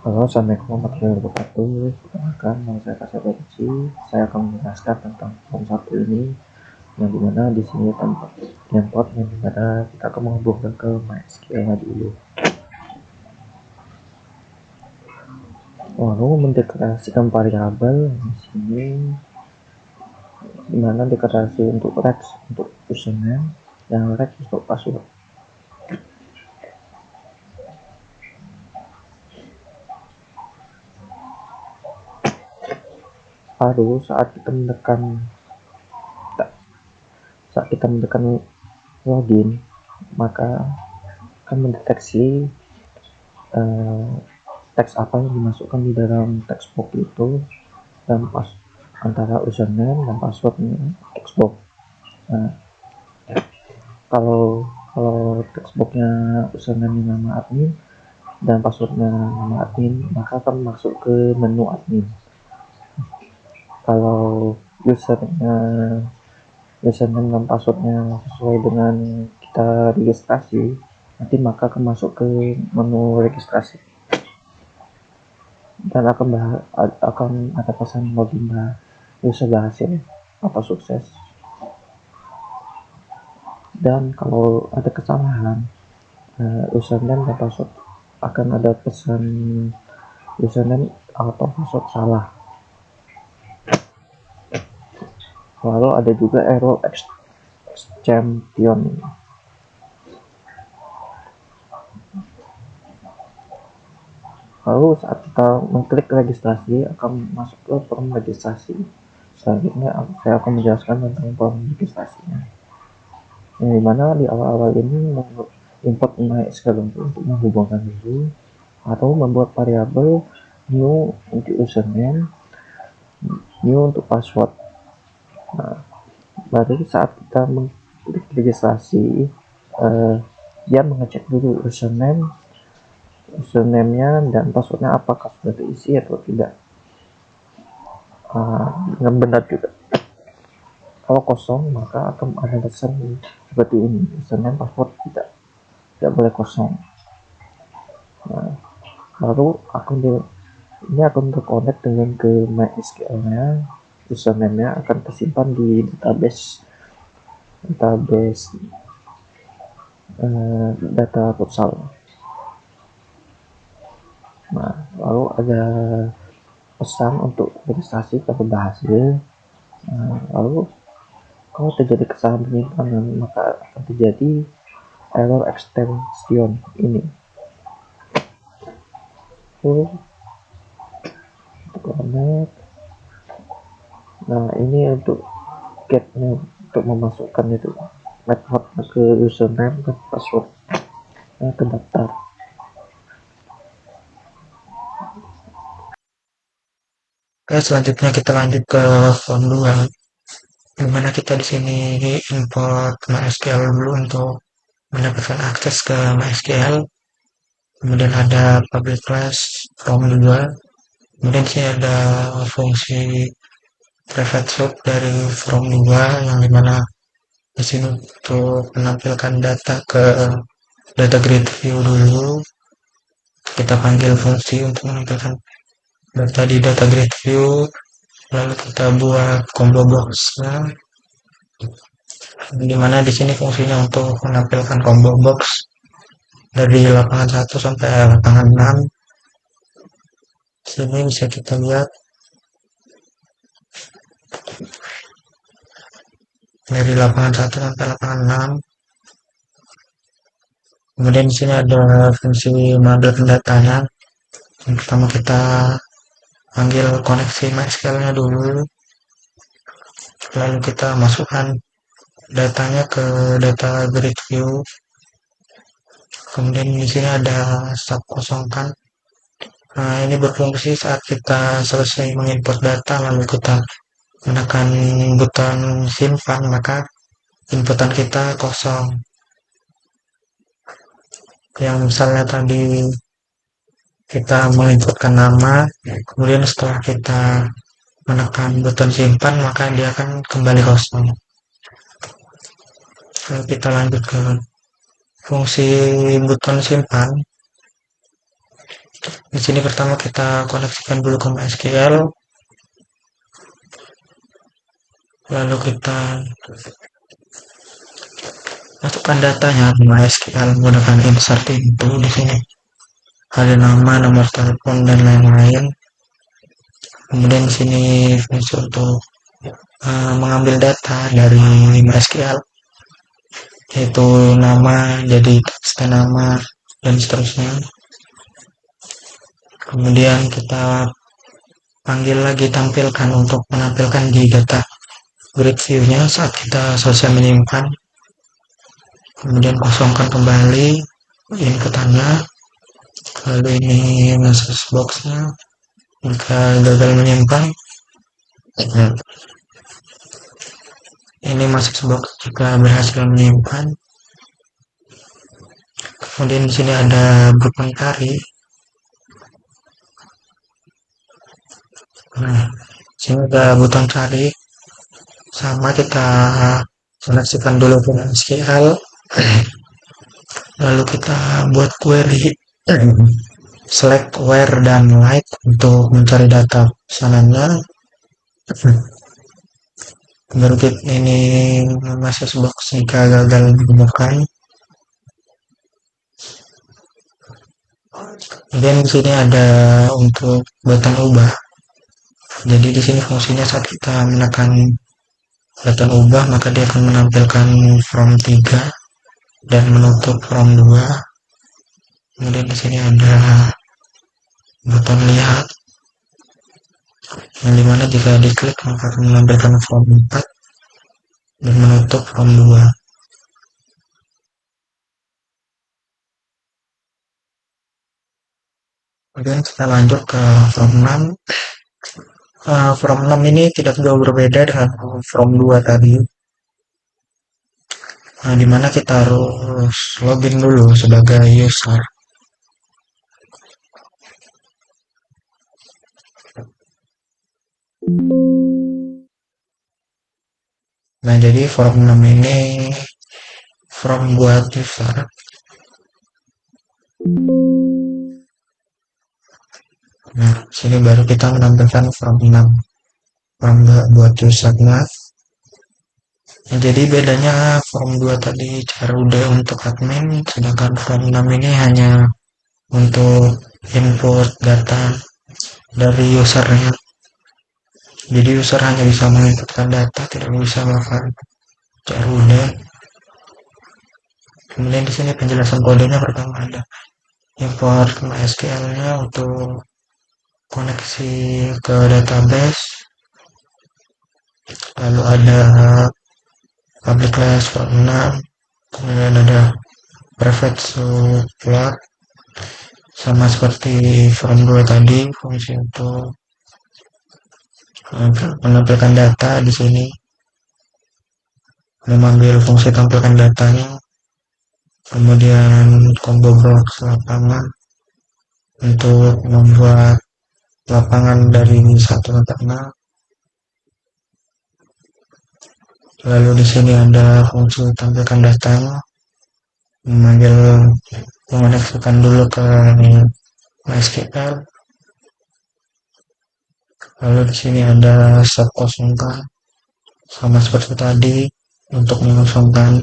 Halo, Assalamualaikum warahmatullahi wabarakatuh. Perkenalkan, nama saya Kasep Eci. Saya akan menjelaskan tentang form 1 ini, yang dimana di sini tempat yang dimana kita akan menghubungkan ke MySQL dulu. Lalu mendeklarasikan variabel di sini, dimana deklarasi untuk rex untuk username dan rex untuk password. Lalu saat kita menekan login, maka akan mendeteksi teks apa yang dimasukkan di dalam text box itu, dan antara username dan passwordnya text box. Nah, kalau text boxnya username nama admin dan passwordnya nama admin, maka akan masuk ke menu admin. Kalau username dan passwordnya sesuai dengan kita registrasi, nanti maka akan masuk ke menu registrasi dan akan ada pesan login user berhasil atau sukses. Dan kalau ada kesalahan username dan password, akan ada pesan username atau password salah. Lalu ada juga error champion. Lalu saat kita mengklik registrasi, akan masuk ke form registrasi. Selanjutnya saya akan menjelaskan tentang form registrasinya, yang dimana di awal-awal ini import MySQL untuk menghubungkan dulu, atau membuat variabel new untuk username, new untuk password. Nah, baru saat kita mengklik registrasi, dia mengecek dulu username-nya dan passwordnya apakah sudah terisi atau tidak. Dengan benar juga. Kalau kosong, maka akan ada pesan seperti ini: username password tidak boleh kosong. Nah, lalu ini akan terkonek dengan ke MySQL-nya. Username-nya akan tersimpan di database data futsal. Nah, lalu ada pesan untuk registrasi kalau berhasil. Lalu kalau terjadi kesalahan penyimpanan, maka akan terjadi error extension ini. Lalu untuk connect. Nah, ini untuk getnya, untuk memasukkan itu password ke username dan password ke daftar. Oke, selanjutnya kita lanjut ke form 2, dimana kita di sini import MySQL dulu untuk mendapatkan akses ke MySQL. Kemudian ada public class form 2. Kemudian sini ada fungsi private sub dari form 2 yang dimana di sini untuk menampilkan data ke data grid view dulu. Kita panggil fungsi untuk menampilkan data di data grid view, lalu kita buat combo box-nya, dimana di sini fungsinya untuk menampilkan combo box dari lapangan 1 sampai lapangan 6. Sini bisa kita lihat dari lapangan 1 sampai lapangan 6. Kemudian di sini ada fungsi mengambil datanya. Yang pertama kita panggil koneksi MySQL-nya dulu, lalu kita masukkan datanya ke data grid view. Kemudian di sini ada sub kosongkan. Nah, ini berfungsi saat kita selesai mengimport data lalu kita menekan button simpan, maka inputan kita kosong. Yang misalnya tadi kita menginputkan nama, kemudian setelah kita menekan button simpan, maka dia akan kembali kosong. Lalu kita lanjut ke fungsi button simpan. Di sini pertama kita koneksikan dulu ke MySQL, lalu kita masukkan datanya di MySQL menggunakan insert into. Di sini ada nama, nomor telepon dan lain-lain. Kemudian di sini fungsi untuk mengambil data dari MySQL, yaitu nama jadi teks nama dan seterusnya. Kemudian kita panggil lagi tampilkan untuk menampilkan di data grid view-nya saat kita selesai menyimpan. Kemudian kosongkan kembali inputannya, lalu ini message box-nya jika gagal menyimpan. Ini message box jika berhasil menyimpan. Kemudian di sini ada button cari. Nah, sini ada button cari. Sama kita seleksikan dulu dengan SQL. Lalu kita buat query select where dan light untuk mencari data pesanannya. Baru ini message box jika gagal ditemukan. Kemudian di sini ada untuk button ubah. Jadi di sini fungsinya saat kita menekan button ubah, maka dia akan menampilkan from 3 dan menutup from 2. Kemudian di sini ada button lihat, yang dimana jika diklik maka akan menampilkan from 4 dan menutup from 2. Kemudian kita lanjut ke from 6. From 6 ini tidak jauh berbeda dengan from 2 tadi. Nah, dimana kita harus login dulu sebagai user. Nah, jadi from 6 ini from buat user. Nah, sini baru kita menampilkan from 6 from buat usernya. Jadi bedanya form 2 tadi Carude untuk admin, sedangkan form 6 ini hanya untuk input data dari usernya. Jadi user hanya bisa menginputkan data, tidak bisa melakukan Carude. Kemudian di sini penjelasan kodenya pertama ada import MySQL-nya untuk koneksi ke database, lalu ada public class form 6, kemudian ada private subplot, sama seperti form 2 tadi, fungsi untuk menampilkan data di sini, memanggil fungsi tampilkan datanya, kemudian combo box lapangan untuk membuat lapangan dari 1 sampai 6. Lalu di sini ada fungsi tampilkan datanya, memanggil mengoneksikan dulu ke MySQL. Lalu di sini ada set kosongkan, sama seperti tadi untuk mengosongkan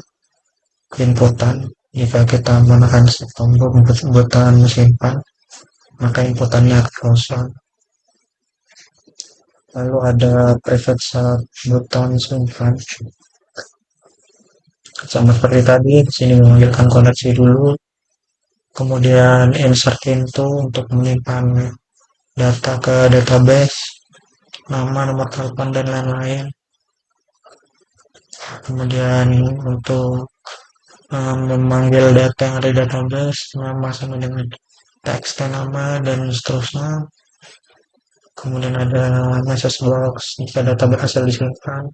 inputan. Jika kita menekan tombol button simpan, maka inputannya akan kosong. Lalu ada private sub button simpan, sama seperti tadi. Di sini memanggilkan koneksi dulu, kemudian insert into untuk menyimpan data ke database, nama, nomor telepon, dan lain-lain. Kemudian untuk memanggil data yang ada di database, nama sama dengan teks dan nama, dan seterusnya. Kemudian ada message box jika data berhasil disimpan.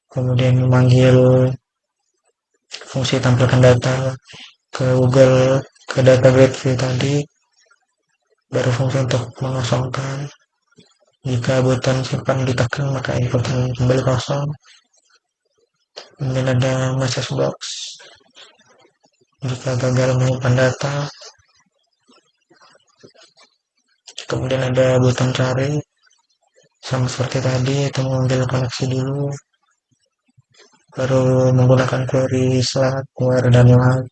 Kemudian memanggil fungsi tampilkan data ke Google, ke data gateway tadi, baru fungsi untuk mengosongkan. Jika button simpan ditekan, maka inputan kembali kosong. Kemudian ada message box jika gagal menyimpan data. Kemudian ada button cari, sama seperti tadi, itu mengambil koneksi dulu, baru menggunakan query Slack, where, dan lain.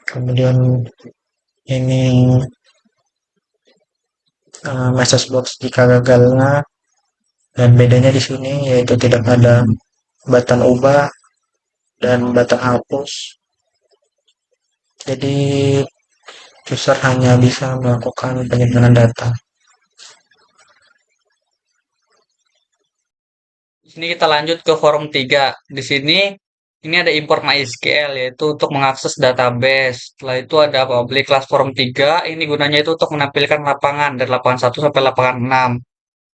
Kemudian ini message box jika gagalnya, dan bedanya di sini yaitu tidak ada button ubah dan button hapus. Jadi user hanya bisa melakukan penyimpanan data. Di sini kita lanjut ke forum 3. Di sini ini ada import MySQL yaitu untuk mengakses database. Setelah itu ada public class forum 3. Ini gunanya itu untuk menampilkan lapangan dari lapangan 1 sampai lapangan 6.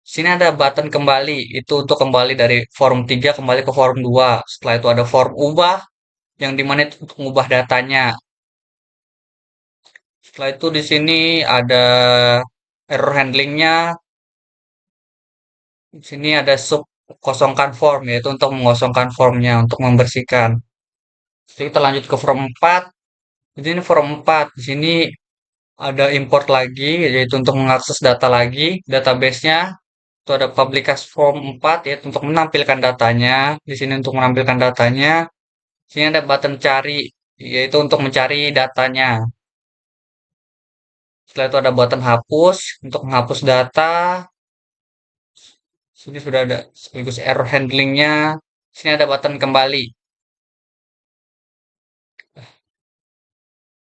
Di sini ada button kembali, itu untuk kembali dari forum 3 kembali ke forum 2. Setelah itu ada form ubah yang dimana itu untuk mengubah datanya. Setelah itu di sini ada error handlingnya. Di sini ada sub kosongkan form yaitu untuk mengosongkan formnya, untuk membersihkan. Jadi kita lanjut ke form 4. Di sini form 4. Di sini ada import lagi yaitu untuk mengakses data lagi, database-nya. Itu ada publikas form 4 yaitu untuk menampilkan datanya. Di sini untuk menampilkan datanya. Di sini ada button cari yaitu untuk mencari datanya. Setelah itu ada button hapus untuk menghapus data. Sini sudah ada sekaligus error handlingnya. Sini ada button kembali